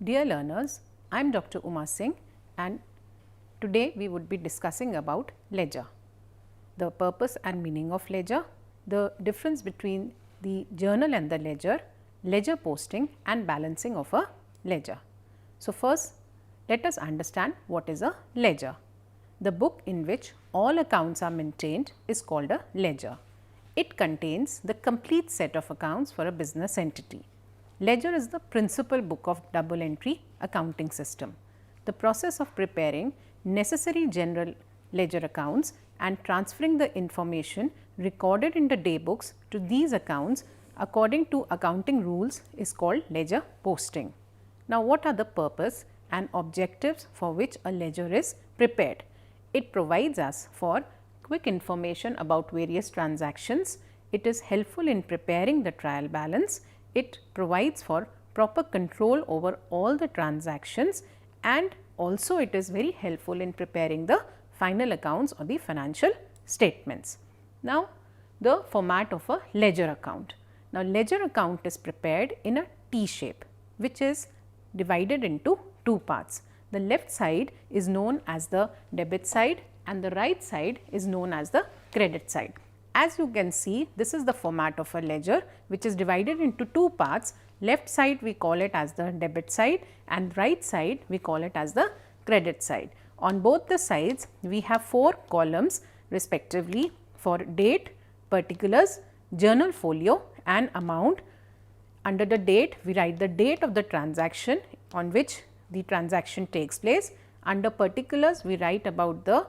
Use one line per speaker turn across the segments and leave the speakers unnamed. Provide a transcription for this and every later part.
Dear learners, I am Dr. Uma Singh and today we would be discussing about ledger, the purpose and meaning of ledger, the difference between the journal and the ledger, ledger posting and balancing of a ledger. So, first let us understand what is a ledger. The book in which all accounts are maintained is called a ledger. It contains the complete set of accounts for a business entity. Ledger is the principal book of double entry accounting system. The process of preparing necessary general ledger accounts and transferring the information recorded in the day books to these accounts according to accounting rules is called ledger posting. Now, what are the purpose and objectives for which a ledger is prepared? It provides us for quick information about various transactions. It is helpful in preparing the trial balance. It provides for proper control over all the transactions and also it is very helpful in preparing the final accounts or the financial statements. Now, the format of a ledger account. Now, ledger account is prepared in a T shape which is divided into two parts. The left side is known as the debit side and the right side is known as the credit side. As you can see, this is the format of a ledger which is divided into two parts. Left side we call it as the debit side and right side we call it as the credit side. On both the sides we have four columns respectively for date, particulars, journal folio and amount. Under the date we write the date of the transaction on which the transaction takes place. Under particulars we write about the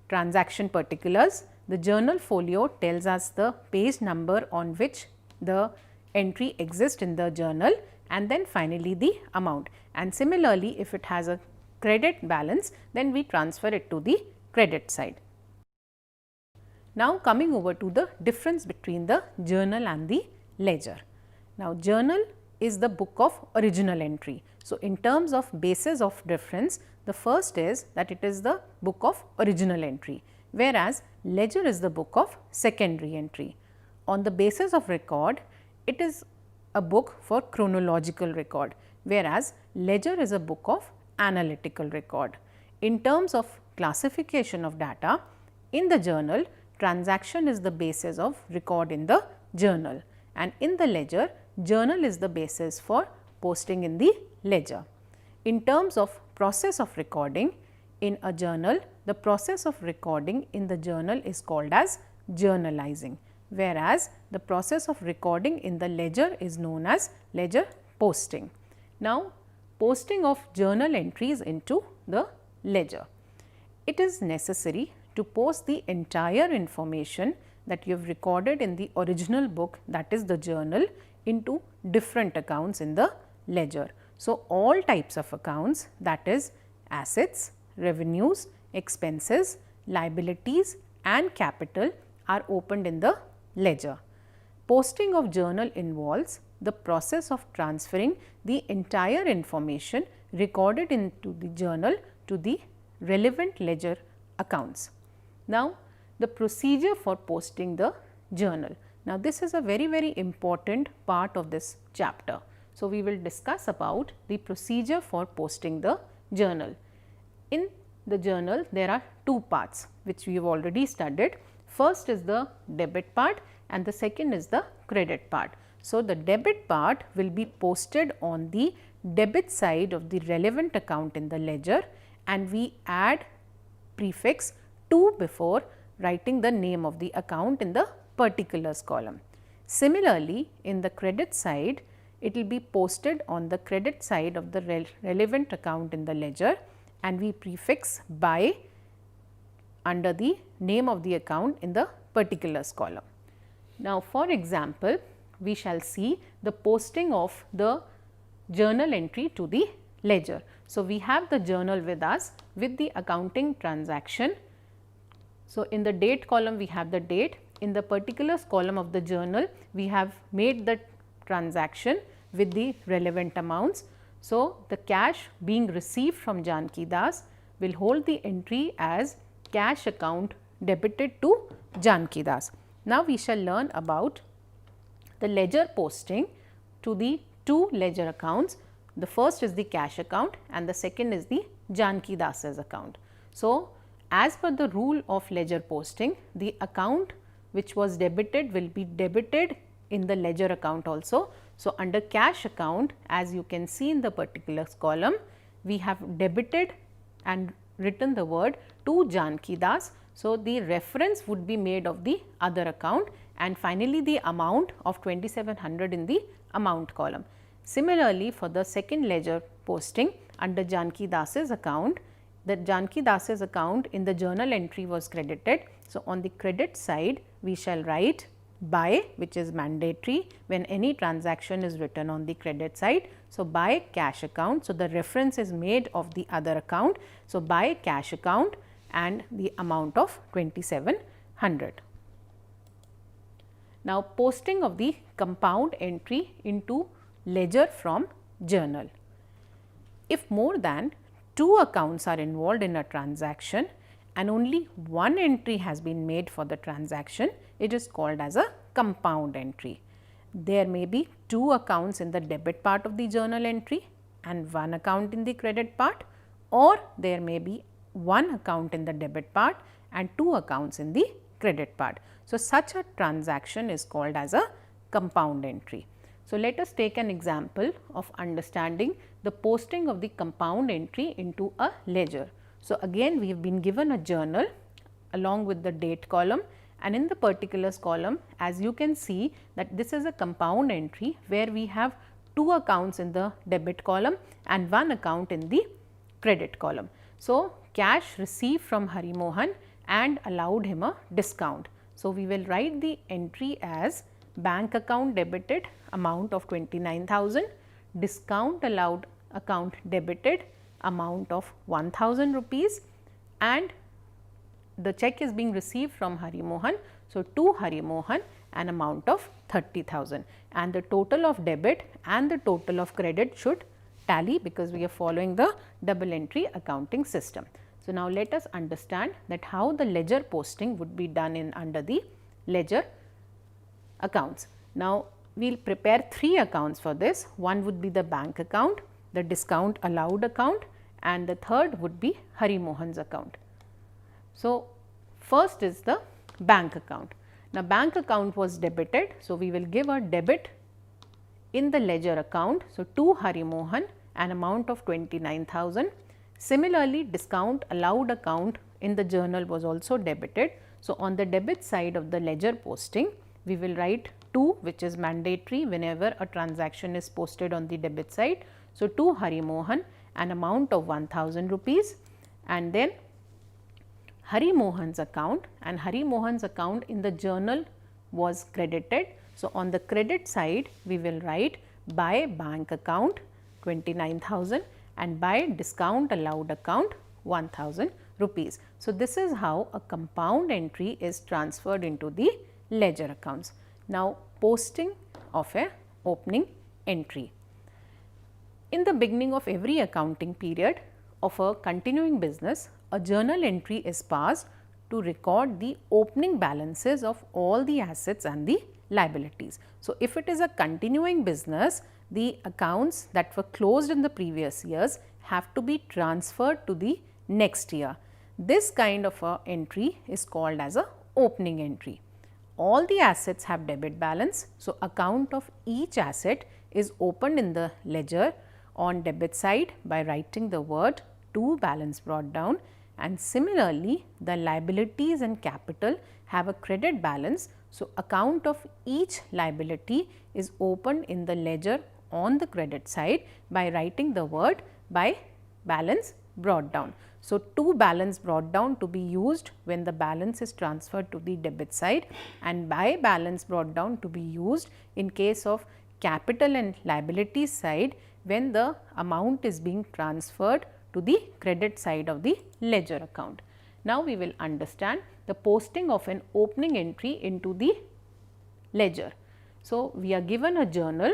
transaction particulars. The journal folio tells us the page number on which the entry exists in the journal and then finally the amount. And similarly, if it has a credit balance, then we transfer it to the credit side. Now, coming over to the difference between the journal and the ledger. Now, journal is the book of original entry. So, in terms of basis of difference, the first is that it is the book of original entry, whereas ledger is the book of secondary entry. On the basis of record, it is a book for chronological record, whereas ledger is a book of analytical record. In terms of classification of data, in the journal, transaction is the basis of record in the journal and in the ledger, journal is the basis for posting in the ledger. In terms of process of recording, in a journal, the process of recording in the journal is called as journalizing, whereas the process of recording in the ledger is known as ledger posting. Now, posting of journal entries into the ledger. It is necessary to post the entire information that you have recorded in the original book, that is the journal, into different accounts in the ledger. So, all types of accounts, that is assets, revenues, expenses, liabilities and capital are opened in the ledger. Posting of journal involves the process of transferring the entire information recorded into the journal to the relevant ledger accounts. Now, the procedure for posting the journal. Now, this is a very important part of this chapter. So, we will discuss about the procedure for posting the journal. In the journal, there are two parts which we have already studied. First is the debit part and the second is the credit part. So, the debit part will be posted on the debit side of the relevant account in the ledger and we add prefix to before writing the name of the account in the particulars column. Similarly, in the credit side, it will be posted on the credit side of the relevant account in the ledger and we prefix by under the name of the account in the particulars column. Now, for example, we shall see the posting of the journal entry to the ledger. So, we have the journal with us with the accounting transaction. So, in the date column we have the date, in the particulars column of the journal we have made the transaction with the relevant amounts. So, the cash being received from Janki Das will hold the entry as cash account debited to Janki Das. Now, we shall learn about the ledger posting to the two ledger accounts. The first is the cash account and the second is the Janki Das's account. So, as per the rule of ledger posting, the account which was debited will be debited in the ledger account also. So, under cash account, as you can see in the particulars column, we have debited and written the word to Janki Das. So, the reference would be made of the other account and finally, the amount of 2700 in the amount column. Similarly, for the second ledger posting under Janki Das's account, the Janki Das's account in the journal entry was credited. So, on the credit side, we shall write by, which is mandatory when any transaction is written on the credit side. So, by cash account. So, the reference is made of the other account. So, by cash account and the amount of 2700. Now, posting of the compound entry into ledger from journal. If more than 2 accounts are involved in a transaction and only one entry has been made for the transaction, it is called as a compound entry. There may be 2 accounts in the debit part of the journal entry and 1 account in the credit part, or there may be 1 account in the debit part and 2 accounts in the credit part. So, such a transaction is called as a compound entry. So, let us take an example of understanding the posting of the compound entry into a ledger. So, again we have been given a journal along with the date column, and in the particulars column, as you can see that this is a compound entry where we have 2 accounts in the debit column and 1 account in the credit column. So, cash received from Hari Mohan and allowed him a discount. So, we will write the entry as bank account debited amount of 29,000, discount allowed account debited amount of 1000 rupees, and the check is being received from Hari Mohan. So, to Hari Mohan an amount of 30,000, and the total of debit and the total of credit should tally because we are following the double entry accounting system. So, now let us understand that how the ledger posting would be done in under the ledger accounts. Now, we will prepare 3 accounts for this. One would be the bank account, the discount allowed account, and the third would be Hari Mohan's account. So, first is the bank account. Now, bank account was debited. So, we will give a debit in the ledger account. So, to Hari Mohan an amount of 29,000. Similarly, discount allowed account in the journal was also debited. So, on the debit side of the ledger posting, we will write to, which is mandatory whenever a transaction is posted on the debit side. So, to Hari Mohan an amount of 1000 rupees, and then Hari Mohan's account, and Hari Mohan's account in the journal was credited. So, on the credit side we will write by bank account 29,000 and by discount allowed account 1000 rupees. So, this is how a compound entry is transferred into the ledger accounts. Now, posting of a opening entry. In the beginning of every accounting period of a continuing business, a journal entry is passed to record the opening balances of all the assets and the liabilities. So, if it is a continuing business, the accounts that were closed in the previous years have to be transferred to the next year. This kind of a entry is called as a opening entry. All the assets have debit balance. So, account of each asset is opened in the ledger on debit side by writing the word to balance brought down, and similarly the liabilities and capital have a credit balance. So, account of each liability is opened in the ledger on the credit side by writing the word by balance brought down. So, to balance brought down to be used when the balance is transferred to the debit side, and by balance brought down to be used in case of capital and liabilities side when the amount is being transferred to the credit side of the ledger account. Now, we will understand the posting of an opening entry into the ledger. So, we are given a journal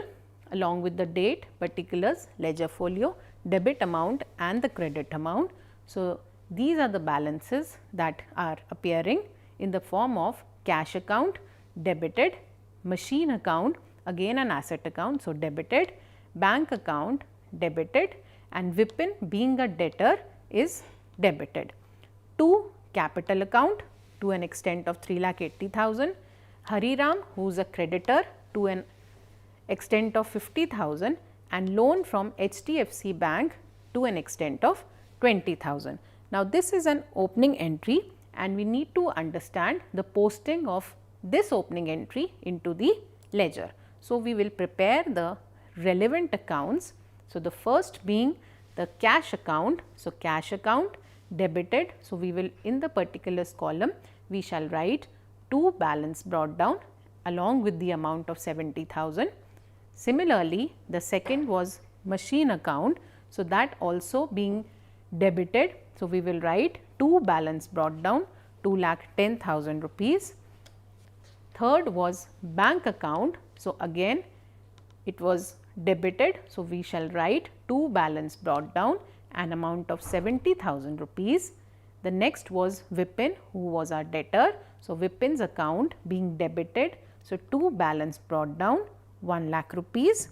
along with the date, particulars, ledger folio, debit amount and the credit amount. So, these are the balances that are appearing in the form of cash account, debited, machine account, again an asset account. So, debited, bank account, debited and Vipin being a debtor is debited. To capital account to an extent of 3,80,000, Hariram who is a creditor to an extent of 50,000 and loan from HDFC Bank to an extent of 20,000. Now, this is an opening entry and we need to understand the posting of this opening entry into the ledger. So, we will prepare the relevant accounts. So, the first being the cash account. So, cash account debited. So, we will in the particulars column we shall write to balance brought down along with the amount of 70,000. Similarly, the second was machine account. So, that also being debited. So, we will write to balance brought down 2,10,000 rupees. Third was bank account. So, again it was debited. So, we shall write to balance brought down an amount of 70,000 rupees. The next was Vipin who was our debtor. So, Vipin's account being debited. So, to balance brought down 1 lakh rupees.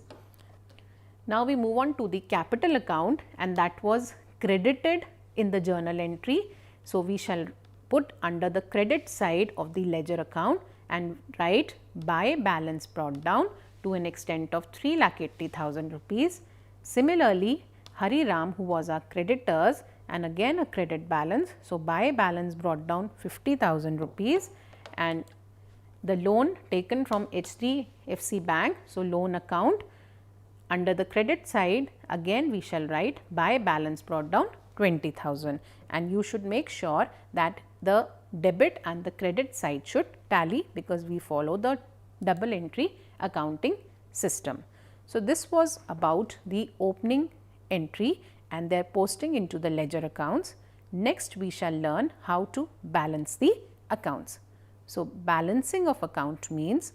Now, we move on to the capital account and that was credited in the journal entry. So, we shall put under the credit side of the ledger account and write by balance brought down to an extent of 3,80,000 rupees. Similarly, Hariram who was our creditors and again a credit balance. So, by balance brought down 50,000 rupees and the loan taken from HDFC Bank. So, loan account under the credit side again we shall write by balance brought down 20,000 and you should make sure that the debit and the credit side should tally because we follow the double entry accounting system. So, this was about the opening entry and their posting into the ledger accounts. Next we shall learn how to balance the accounts. So, balancing of account means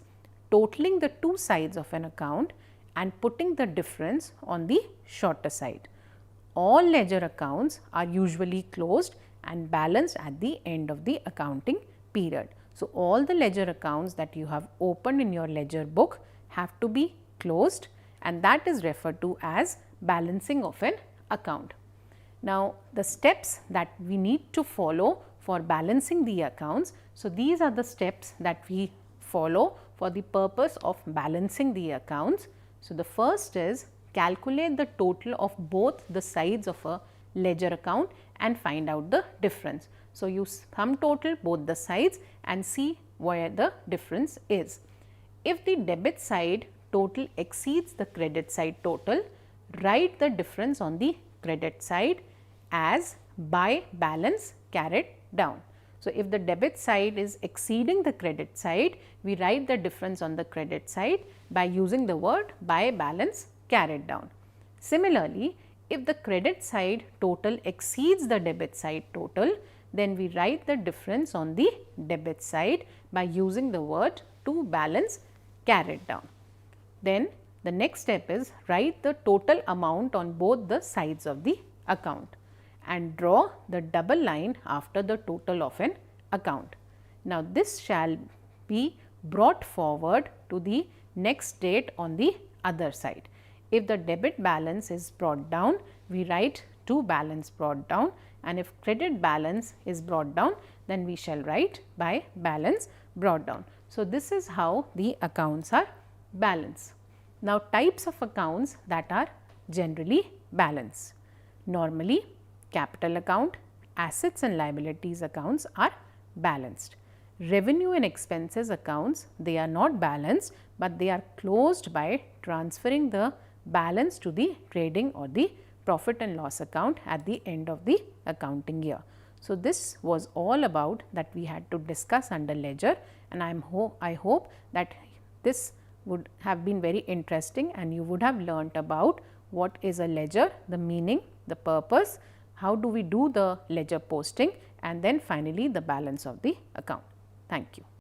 totaling the two sides of an account and putting the difference on the shorter side. All ledger accounts are usually closed and balanced at the end of the accounting period. So, all the ledger accounts that you have opened in your ledger book have to be closed and that is referred to as balancing of an account. Now, the steps that we need to follow for balancing the accounts. So, these are the steps that we follow for the purpose of balancing the accounts. So, the first is calculate the total of both the sides of a ledger account and find out the difference. So, you sum total both the sides and see where the difference is. If the debit side total exceeds the credit side total, write the difference on the credit side as by balance carried down. So, if the debit side is exceeding the credit side, we write the difference on the credit side by using the word by balance carried down. Similarly, if the credit side total exceeds the debit side total, then we write the difference on the debit side by using the word to balance carried down. Then the next step is write the total amount on both the sides of the account and draw the double line after the total of an account. Now, this shall be brought forward to the next date on the other side. If the debit balance is brought down, we write to balance brought down, and if credit balance is brought down, then we shall write by balance brought down. So, this is how the accounts are balanced. Now, types of accounts that are generally balanced. Normally, capital account, assets and liabilities accounts are balanced. Revenue and expenses accounts, they are not balanced, but they are closed by transferring the balance to the trading or the profit and loss account at the end of the accounting year. So, this was all about that we had to discuss under ledger, and I hope that this would have been very interesting and you would have learnt about what is a ledger, the meaning, the purpose, how do we do the ledger posting, and then finally the balance of the account. Thank you.